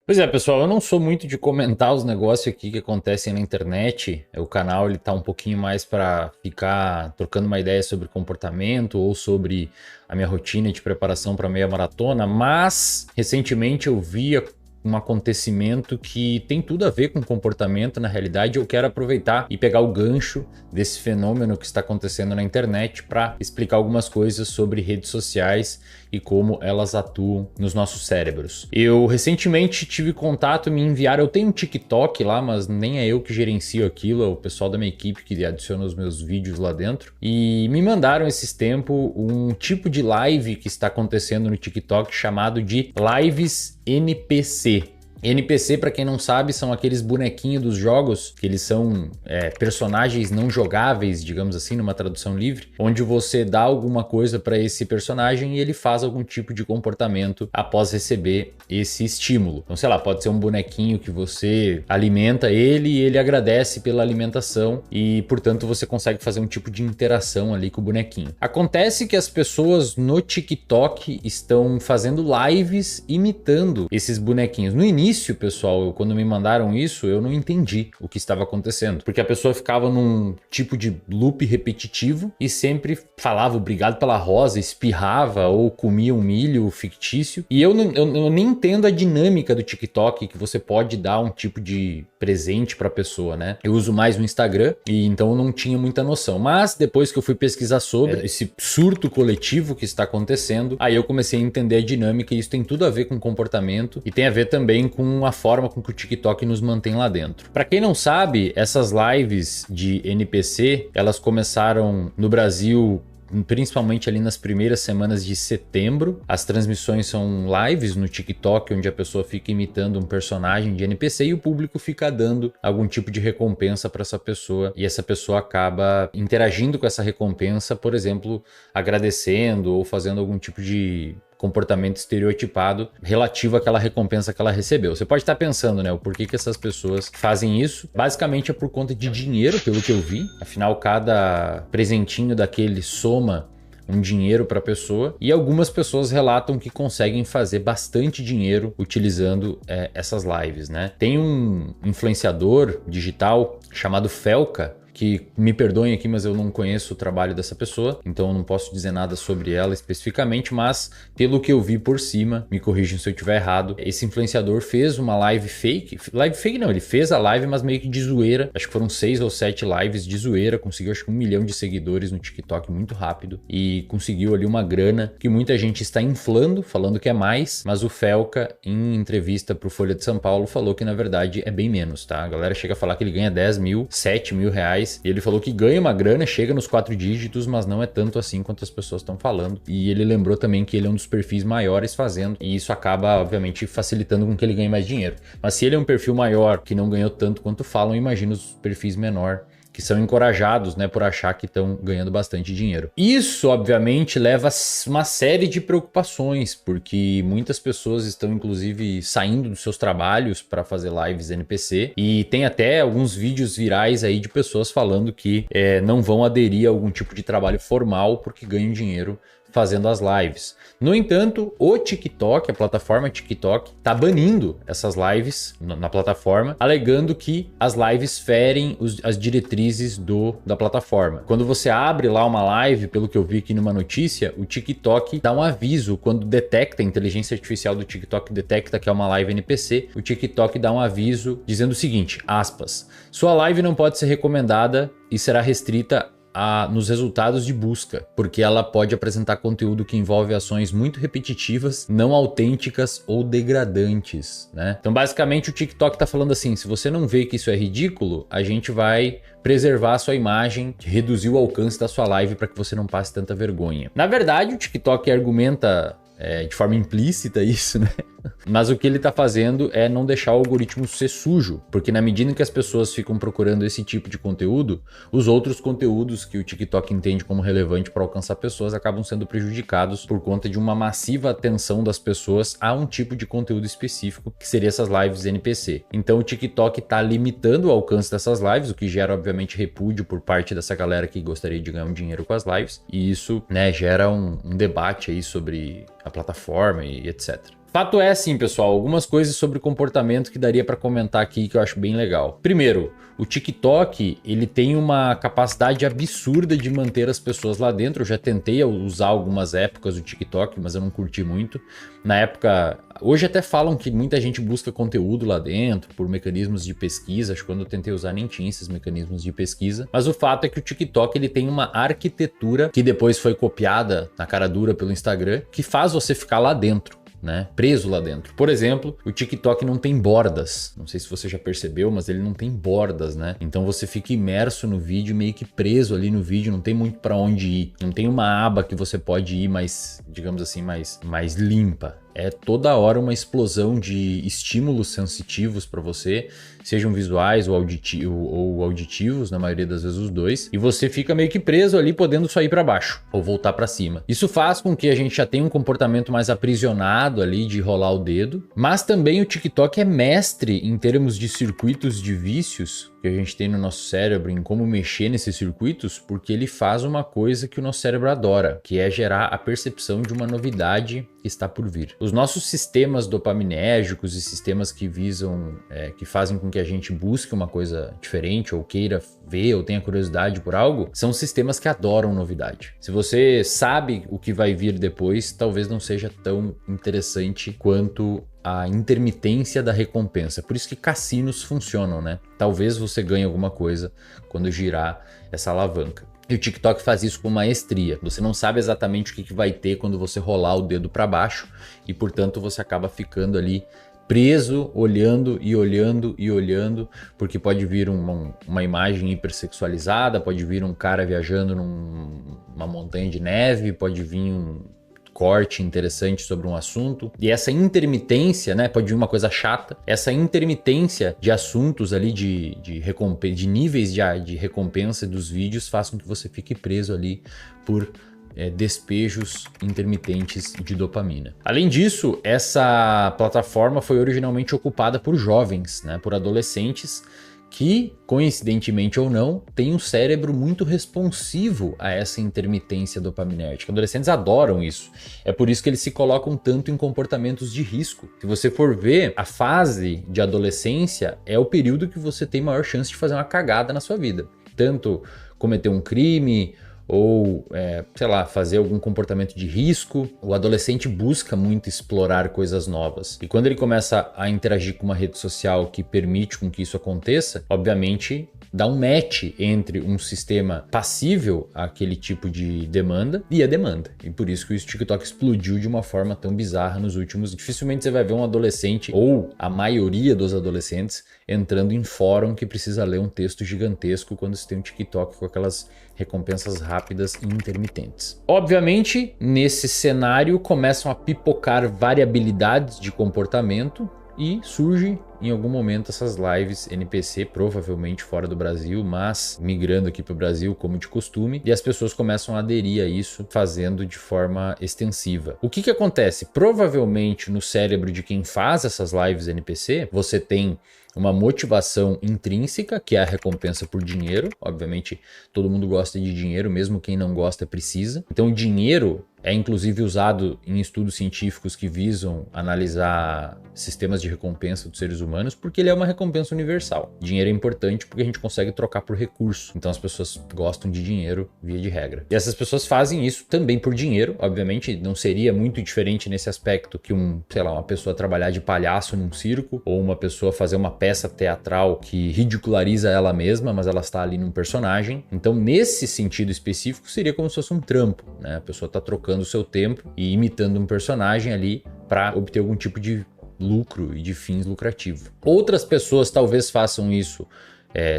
Pois é, pessoal, eu não sou muito de comentar os negócios aqui que acontecem na internet. O canal ele tá um pouquinho mais para ficar trocando uma ideia sobre comportamento ou sobre a minha rotina de preparação para meia maratona, mas recentemente eu vi um acontecimento que tem tudo a ver com comportamento. Na realidade, eu quero aproveitar e pegar o gancho desse fenômeno que está acontecendo na internet para explicar algumas coisas sobre redes sociais e como elas atuam nos nossos cérebros. Eu recentemente tive contato, me enviaram, eu tenho um TikTok lá, mas nem é eu que gerencio aquilo, é o pessoal da minha equipe que adiciona os meus vídeos lá dentro, e me mandaram esses tempos um tipo de live que está acontecendo no TikTok chamado de lives NPC. NPC, para quem não sabe, são aqueles bonequinhos dos jogos, que eles são personagens não jogáveis, digamos assim, numa tradução livre, onde você dá alguma coisa para esse personagem e ele faz algum tipo de comportamento após receber esse estímulo. Então, sei lá, pode ser um bonequinho que você alimenta ele e ele agradece pela alimentação e, portanto, você consegue fazer um tipo de interação ali com o bonequinho. Acontece que as pessoas no TikTok estão fazendo lives imitando esses bonequinhos. No início, pessoal, quando me mandaram isso, eu não entendi o que estava acontecendo, porque a pessoa ficava num tipo de loop repetitivo e sempre falava obrigado pela rosa, espirrava ou comia um milho fictício. E eu nem entendo a dinâmica do TikTok, que você pode dar um tipo de presente para a pessoa, né? Eu uso mais no Instagram e então eu não tinha muita noção. Mas depois que eu fui pesquisar sobre esse surto coletivo que está acontecendo, aí eu comecei a entender a dinâmica e isso tem tudo a ver com comportamento e tem a ver também com a forma com que o TikTok nos mantém lá dentro. Para quem não sabe, essas lives de NPC, elas começaram no Brasil principalmente ali nas primeiras semanas de setembro. As transmissões são lives no TikTok, onde a pessoa fica imitando um personagem de NPC e o público fica dando algum tipo de recompensa para essa pessoa, e essa pessoa acaba interagindo com essa recompensa, por exemplo, agradecendo ou fazendo algum tipo de comportamento estereotipado relativo àquela recompensa que ela recebeu. Você pode estar pensando, né, o porquê que essas pessoas fazem isso. Basicamente é por conta de dinheiro, pelo que eu vi. Afinal, cada presentinho daquele soma um dinheiro para a pessoa, e algumas pessoas relatam que conseguem fazer bastante dinheiro utilizando essas lives, né? Tem um influenciador digital chamado Felca, que me perdoem aqui, mas eu não conheço o trabalho dessa pessoa, então eu não posso dizer nada sobre ela especificamente, mas pelo que eu vi por cima, me corrijam se eu estiver errado, esse influenciador fez uma live fake não, ele fez a live, mas meio que de zoeira, acho que foram 6 ou 7 lives de zoeira, conseguiu acho que 1 milhão de seguidores no TikTok muito rápido, e conseguiu ali uma grana que muita gente está inflando, falando que é mais, mas o Felca, em entrevista pro Folha de São Paulo, falou que na verdade é bem menos, tá? A galera chega a falar que ele ganha 10 mil, 7 mil reais, e ele falou que ganha uma grana, chega nos 4 dígitos, mas não é tanto assim quanto as pessoas estão falando. E ele lembrou também que ele é um dos perfis maiores fazendo, e isso acaba, obviamente, facilitando com que ele ganhe mais dinheiro. Mas se ele é um perfil maior, que não ganhou tanto quanto falam, imagina os perfis menor, que são encorajados, né, por achar que estão ganhando bastante dinheiro. Isso, obviamente, leva a uma série de preocupações, porque muitas pessoas estão, inclusive, saindo dos seus trabalhos para fazer lives NPC, e tem até alguns vídeos virais aí de pessoas falando que não vão aderir a algum tipo de trabalho formal porque ganham dinheiro fazendo as lives. No entanto, o TikTok, a plataforma TikTok, tá banindo essas lives na plataforma, alegando que as lives ferem as diretrizes da plataforma. Quando você abre lá uma live, pelo que eu vi aqui numa notícia, o TikTok dá um aviso quando detecta, a inteligência artificial do TikTok detecta que é uma live NPC, o TikTok dá um aviso dizendo o seguinte, aspas, sua live não pode ser recomendada e será restrita nos resultados de busca, porque ela pode apresentar conteúdo que envolve ações muito repetitivas, não autênticas ou degradantes, né? Então, basicamente, o TikTok tá falando assim, se você não vê que isso é ridículo, a gente vai preservar a sua imagem, reduzir o alcance da sua live para que você não passe tanta vergonha. Na verdade, o TikTok argumenta de forma implícita isso, né? Mas o que ele tá fazendo é não deixar o algoritmo ser sujo, porque na medida em que as pessoas ficam procurando esse tipo de conteúdo, os outros conteúdos que o TikTok entende como relevante para alcançar pessoas acabam sendo prejudicados por conta de uma massiva atenção das pessoas a um tipo de conteúdo específico, que seria essas lives NPC. Então o TikTok tá limitando o alcance dessas lives, o que gera obviamente repúdio por parte dessa galera que gostaria de ganhar um dinheiro com as lives, e isso, né, gera um debate aí sobre a plataforma e etc. Fato é assim, pessoal, algumas coisas sobre comportamento que daria para comentar aqui que eu acho bem legal. Primeiro, o TikTok, ele tem uma capacidade absurda de manter as pessoas lá dentro. Eu já tentei usar algumas épocas o TikTok, mas eu não curti muito. Na época, hoje até falam que muita gente busca conteúdo lá dentro por mecanismos de pesquisa. Acho que quando eu tentei usar nem tinha esses mecanismos de pesquisa. Mas o fato é que o TikTok, ele tem uma arquitetura que depois foi copiada na cara dura pelo Instagram, que faz você ficar lá dentro, né? Preso lá dentro. Por exemplo, o TikTok não tem bordas. Não sei se você já percebeu, mas ele não tem bordas, né? Então você fica imerso no vídeo, meio que preso ali no vídeo, não tem muito para onde ir. Não tem uma aba que você pode ir mais, digamos assim, mais limpa. É toda hora uma explosão de estímulos sensitivos para você, sejam visuais ou auditivos, na maioria das vezes os dois, e você fica meio que preso ali, podendo só ir para baixo ou voltar para cima. Isso faz com que a gente já tenha um comportamento mais aprisionado ali de rolar o dedo, mas também o TikTok é mestre em termos de circuitos de vícios que a gente tem no nosso cérebro, em como mexer nesses circuitos, porque ele faz uma coisa que o nosso cérebro adora, que é gerar a percepção de uma novidade que está por vir. Os nossos sistemas dopaminérgicos e sistemas que visam, que fazem com que a gente busque uma coisa diferente ou queira ver ou tenha curiosidade por algo, são sistemas que adoram novidade. Se você sabe o que vai vir depois, talvez não seja tão interessante quanto a intermitência da recompensa. Por isso que cassinos funcionam, né? Talvez você ganhe alguma coisa quando girar essa alavanca. E o TikTok faz isso com maestria. Você não sabe exatamente o que vai ter quando você rolar o dedo para baixo e, portanto, você acaba ficando ali preso, olhando e olhando e olhando, porque pode vir uma imagem hipersexualizada, pode vir um cara viajando numa montanha de neve, pode vir um corte interessante sobre um assunto, e essa intermitência, né, pode vir uma coisa chata, essa intermitência de assuntos ali, de níveis de recompensa dos vídeos faz com que você fique preso ali por despejos intermitentes de dopamina. Além disso, essa plataforma foi originalmente ocupada por jovens, né, por adolescentes, que, coincidentemente ou não, tem um cérebro muito responsivo a essa intermitência dopaminérgica. Adolescentes adoram isso. É por isso que eles se colocam tanto em comportamentos de risco. Se você for ver, a fase de adolescência é o período que você tem maior chance de fazer uma cagada na sua vida. Tanto cometer um crime ou, sei lá, fazer algum comportamento de risco. O adolescente busca muito explorar coisas novas. E quando ele começa a interagir com uma rede social que permite com que isso aconteça, obviamente dá um match entre um sistema passível àquele tipo de demanda e a demanda. E por isso que o TikTok explodiu de uma forma tão bizarra nos últimos. Dificilmente você vai ver um adolescente, ou a maioria dos adolescentes, entrando em fórum que precisa ler um texto gigantesco quando você tem um TikTok com aquelas recompensas rápidas e intermitentes. Obviamente, nesse cenário começam a pipocar variabilidades de comportamento e surge em algum momento essas lives NPC, provavelmente fora do Brasil, mas migrando aqui para o Brasil como de costume, e as pessoas começam a aderir a isso, fazendo de forma extensiva. O que acontece? Provavelmente no cérebro de quem faz essas lives NPC, você tem uma motivação intrínseca, que é a recompensa por dinheiro. Obviamente, todo mundo gosta de dinheiro, mesmo quem não gosta precisa. Então, o dinheiro é inclusive usado em estudos científicos que visam analisar sistemas de recompensa dos seres humanos, porque ele é uma recompensa universal. Dinheiro é importante porque a gente consegue trocar por recurso. Então, as pessoas gostam de dinheiro via de regra. E essas pessoas fazem isso também por dinheiro. Obviamente, não seria muito diferente nesse aspecto que uma pessoa trabalhar de palhaço num circo, ou uma pessoa fazer uma peça teatral que ridiculariza ela mesma, mas ela está ali num personagem. Então, nesse sentido específico, seria como se fosse um trampo, né? A pessoa está trocando o seu tempo e imitando um personagem ali para obter algum tipo de lucro e de fins lucrativos. Outras pessoas talvez façam isso.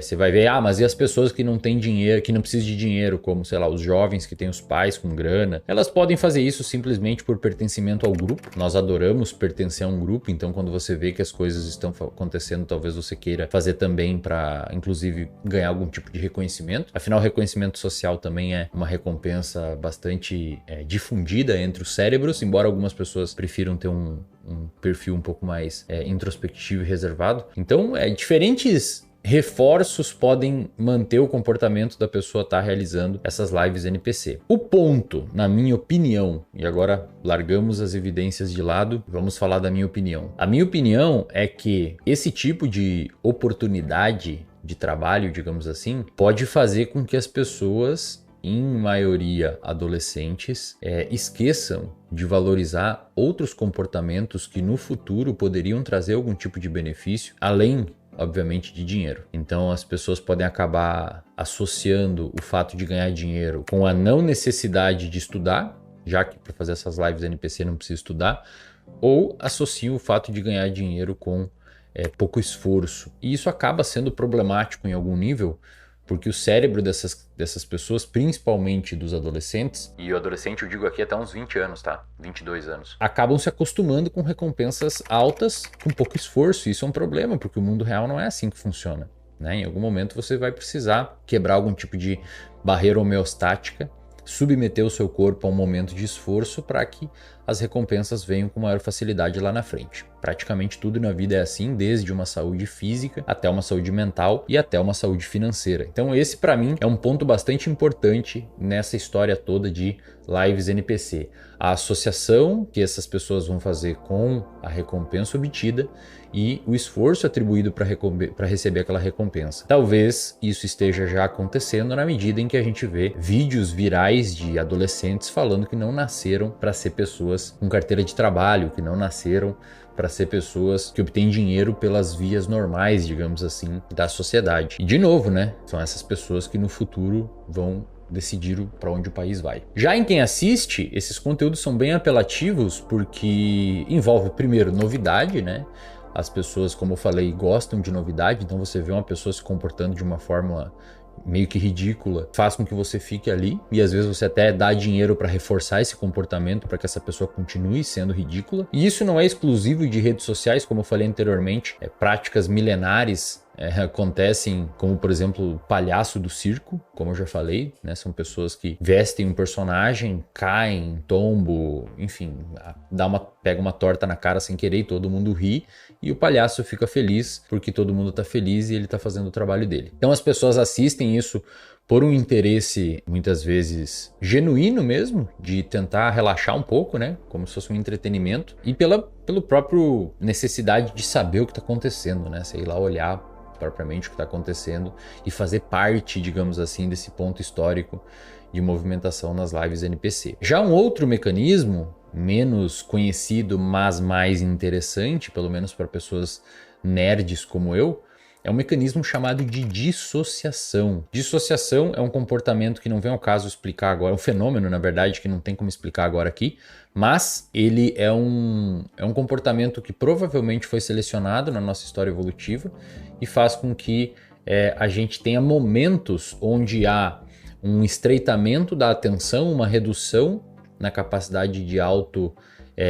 Você vai ver, mas e as pessoas que não têm dinheiro, que não precisam de dinheiro, como, sei lá, os jovens que têm os pais com grana, elas podem fazer isso simplesmente por pertencimento ao grupo. Nós adoramos pertencer a um grupo, então quando você vê que as coisas estão acontecendo, talvez você queira fazer também para, inclusive, ganhar algum tipo de reconhecimento. Afinal, o reconhecimento social também é uma recompensa bastante difundida entre os cérebros, embora algumas pessoas prefiram ter um perfil um pouco mais introspectivo e reservado. Então, diferentes reforços podem manter o comportamento da pessoa estar realizando essas lives NPC. O ponto, na minha opinião, e agora largamos as evidências de lado, vamos falar da minha opinião. A minha opinião é que esse tipo de oportunidade de trabalho, digamos assim, pode fazer com que as pessoas, em maioria adolescentes, esqueçam de valorizar outros comportamentos que no futuro poderiam trazer algum tipo de benefício, além, obviamente, de dinheiro. Então as pessoas podem acabar associando o fato de ganhar dinheiro com a não necessidade de estudar, já que para fazer essas lives NPC não precisa estudar, ou associam o fato de ganhar dinheiro com pouco esforço. E isso acaba sendo problemático em algum nível, porque o cérebro dessas pessoas, principalmente dos adolescentes, e o adolescente eu digo aqui até uns 20 anos, tá? 22 anos, acabam se acostumando com recompensas altas com pouco esforço. E isso é um problema, porque o mundo real não é assim que funciona, né? Em algum momento você vai precisar quebrar algum tipo de barreira homeostática, submeter o seu corpo a um momento de esforço para que as recompensas venham com maior facilidade lá na frente. Praticamente tudo na vida é assim, desde uma saúde física até uma saúde mental e até uma saúde financeira. Então esse para mim é um ponto bastante importante nessa história toda de lives NPC. A associação que essas pessoas vão fazer com a recompensa obtida e o esforço atribuído para receber aquela recompensa. Talvez isso esteja já acontecendo na medida em que a gente vê vídeos virais de adolescentes falando que não nasceram para ser pessoas com carteira de trabalho, que não nasceram para ser pessoas que obtêm dinheiro pelas vias normais, digamos assim, da sociedade. E de novo, né? São essas pessoas que no futuro vão decidir para onde o país vai. Já em quem assiste, esses conteúdos são bem apelativos porque envolve, primeiro, novidade, né? As pessoas, como eu falei, gostam de novidade, então você vê uma pessoa se comportando de uma forma meio que ridícula, faz com que você fique ali e às vezes você até dá dinheiro para reforçar esse comportamento para que essa pessoa continue sendo ridícula. E isso não é exclusivo de redes sociais, como eu falei anteriormente, práticas milenares acontecem, como por exemplo o palhaço do circo, como eu já falei, né? São pessoas que vestem um personagem, caem, tombo, enfim, pega uma torta na cara sem querer e todo mundo ri, e o palhaço fica feliz porque todo mundo tá feliz e ele tá fazendo o trabalho dele. Então as pessoas assistem isso por um interesse, muitas vezes, genuíno mesmo, de tentar relaxar um pouco, né? Como se fosse um entretenimento, e pelo próprio necessidade de saber o que tá acontecendo, né? Sei lá, olhar propriamente o que está acontecendo e fazer parte, digamos assim, desse ponto histórico de movimentação nas lives NPC. Já um outro mecanismo, menos conhecido, mas mais interessante, pelo menos para pessoas nerds como eu, é um mecanismo chamado de dissociação. Dissociação é um comportamento que não vem ao caso explicar agora, um fenômeno, na verdade, que não tem como explicar agora aqui, mas ele é um comportamento que provavelmente foi selecionado na nossa história evolutiva e faz com que a gente tenha momentos onde há um estreitamento da atenção, uma redução na capacidade de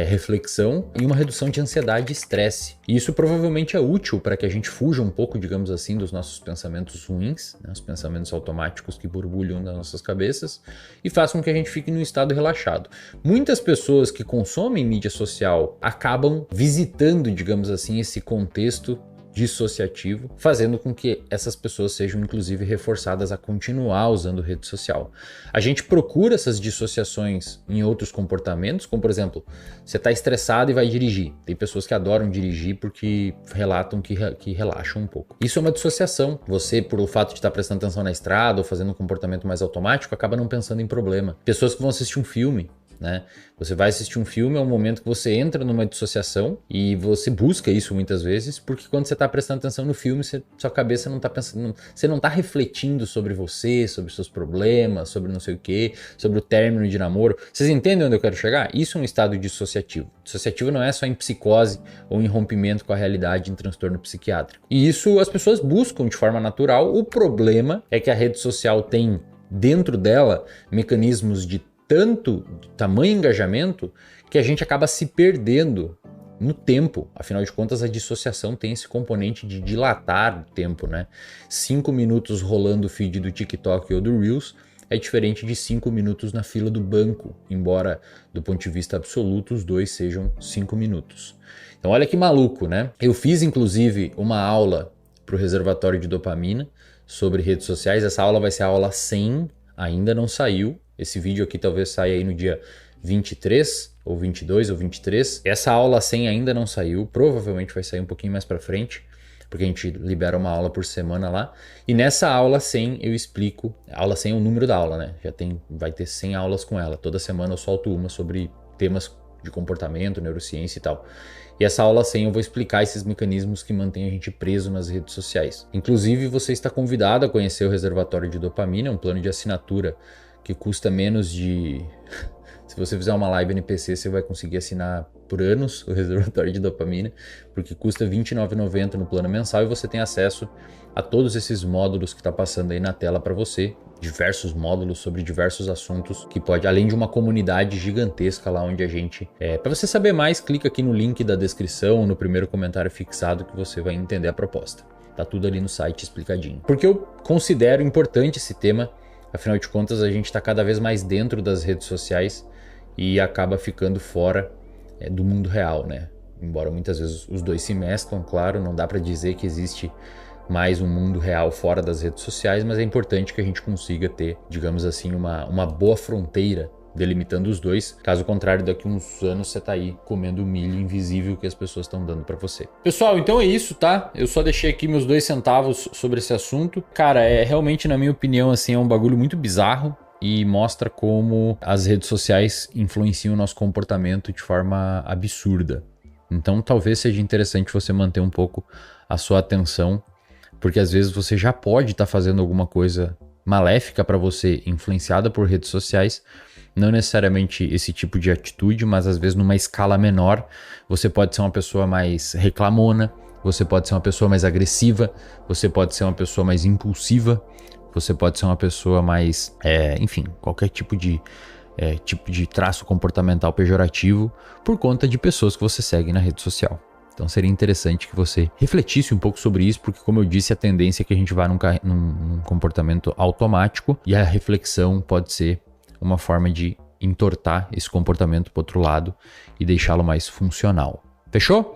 reflexão e uma redução de ansiedade e estresse. E isso provavelmente é útil para que a gente fuja um pouco, digamos assim, dos nossos pensamentos ruins, né, os pensamentos automáticos que borbulham nas nossas cabeças, e faz com que a gente fique num estado relaxado. Muitas pessoas que consomem mídia social acabam visitando, digamos assim, esse contexto dissociativo, fazendo com que essas pessoas sejam inclusive reforçadas a continuar usando rede social. A gente procura essas dissociações em outros comportamentos, como por exemplo, você está estressado e vai dirigir. Tem pessoas que adoram dirigir porque relatam que relaxam um pouco. Isso é uma dissociação. Você, por o fato de estar prestando atenção na estrada ou fazendo um comportamento mais automático, acaba não pensando em problema. Pessoas que vão assistir um filme, né? Você vai assistir um filme, é um momento que você entra numa dissociação e você busca isso muitas vezes, porque quando você está prestando atenção no filme, sua cabeça não está pensando, você não está refletindo sobre você, sobre seus problemas, sobre não sei o que, sobre o término de namoro. Vocês entendem onde eu quero chegar? Isso é um estado dissociativo. Dissociativo não é só em psicose ou em rompimento com a realidade em transtorno psiquiátrico. E isso as pessoas buscam de forma natural. O problema é que a rede social tem dentro dela mecanismos de tanto tamanho engajamento que a gente acaba se perdendo no tempo. Afinal de contas, a dissociação tem esse componente de dilatar o tempo, né? 5 minutos rolando o feed do TikTok ou do Reels é diferente de 5 minutos na fila do banco, embora do ponto de vista absoluto os dois sejam 5 minutos. Então olha que maluco, né? Eu fiz inclusive uma aula para o reservatório de dopamina sobre redes sociais. Essa aula vai ser a aula 100, ainda não saiu. Esse vídeo aqui talvez saia aí no dia 23, ou 22, ou 23. Essa aula 100 ainda não saiu, provavelmente vai sair um pouquinho mais para frente, porque a gente libera uma aula por semana lá. E nessa aula 100 eu explico, a aula 100 é o número da aula, né? Vai ter 100 aulas com ela. Toda semana eu solto uma sobre temas de comportamento, neurociência e tal. E essa aula 100 eu vou explicar esses mecanismos que mantêm a gente preso nas redes sociais. Inclusive, você está convidado a conhecer o reservatório de dopamina, um plano de assinatura que custa menos de... Se você fizer uma live NPC, você vai conseguir assinar por anos o reservatório de dopamina, porque custa R$ 29,90 no plano mensal e você tem acesso a todos esses módulos que está passando aí na tela para você, diversos módulos sobre diversos assuntos que pode, além de uma comunidade gigantesca lá onde a gente... Para você saber mais, clica aqui no link da descrição, no primeiro comentário fixado que você vai entender a proposta. Tá tudo ali no site explicadinho. Porque eu considero importante esse tema, afinal de contas a gente está cada vez mais dentro das redes sociais e acaba ficando fora do mundo real, né? Embora muitas vezes os dois se mesclam, claro, não dá para dizer que existe mais um mundo real fora das redes sociais, mas é importante que a gente consiga ter, digamos assim, uma boa fronteira delimitando os dois. Caso contrário, daqui uns anos você tá aí comendo o milho invisível que as pessoas estão dando para você. Pessoal, então é isso, tá? Eu só deixei aqui meus 2 centavos sobre esse assunto. Cara, realmente, na minha opinião, assim, é um bagulho muito bizarro e mostra como as redes sociais influenciam o nosso comportamento de forma absurda. Então, talvez seja interessante você manter um pouco a sua atenção, porque às vezes você já pode estar fazendo alguma coisa maléfica para você, influenciada por redes sociais, não necessariamente esse tipo de atitude, mas às vezes numa escala menor. Você pode ser uma pessoa mais reclamona, você pode ser uma pessoa mais agressiva, você pode ser uma pessoa mais impulsiva, você pode ser uma pessoa mais, enfim, qualquer tipo de traço comportamental pejorativo por conta de pessoas que você segue na rede social. Então seria interessante que você refletisse um pouco sobre isso, porque como eu disse, a tendência é que a gente vá num comportamento automático e a reflexão pode ser uma forma de entortar esse comportamento para o outro lado e deixá-lo mais funcional. Fechou?